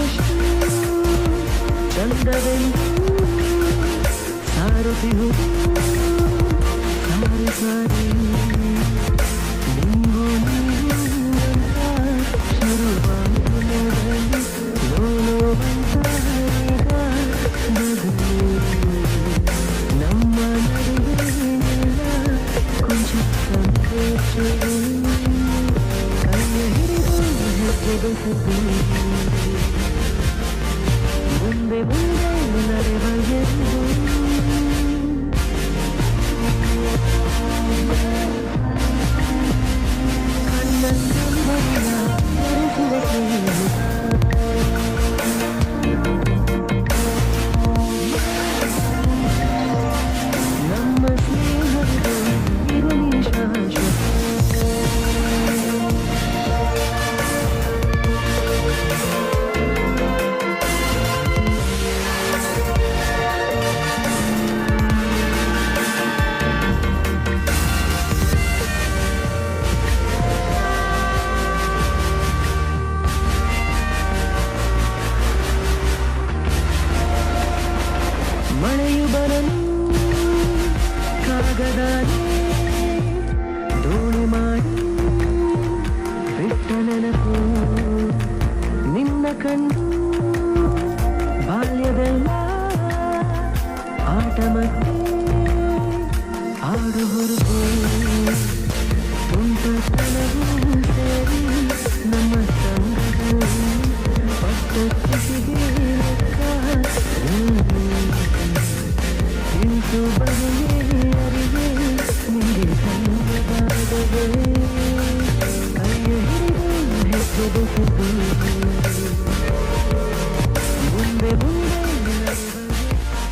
ಎಷ್ಟು ಚಂದವೆಂದು ಸಾರುತ್ತಿರುವುದು ಸಾರಿ ಸಾರಿ ನಿಂಗು ನೀವು ಶುರುವಾಯಿತು ಮೊದಲು ಲೋಲೋವಂತ ಈಗ ಬದಲು ನಮ್ಮ ನಡುವೆ ಕೊಂಚ ಸಂಕೋಚವೇ ಕೈಯ ಹಿಡಿದು ಹೆಜ್ಜೆಗೆಸದು ಮುಂದೆ ಮುಂದೆ ನಡೆವ ಎಂದು ಕಣ್ಣಂದರಿಯ ಬೆರೆಸುವ ಸ್ನೇಹಿತ ನಮ್ಮ ಸ್ನೇಹವಿದು ಇರಲಿ ಶಾಶ್ವತ ಮಳೆಯು ಬರಲು ಕಾಗದಾನೆ ದೋಣಿ ಮಾಡಿ ಬಿಟ್ಟ ನೆನಪು ನಿನ್ನ ಕಂಡು ಬಾಲ್ಯದೆಲ್ಲ ಆಟ ಮಧ್ಯೆ ಆಡು ಹೊರಪು ತುಂಟತನವೂ ಸೇರಿ ನಮ್ಮ ಸಂಘಗಳು ಪಟ್ಟಕ್ಕೆ ಲೆಕ್ಕ ತಿಳಿಸು ಬಗೆಯೇ ಅರಿವೆ ನಿಂಗೆ ಧನ್ಯವಾದವೇ ಕೈಯ ಹಿಡಿದು ಹೆಜ್ಜೆಗೆಸೆದು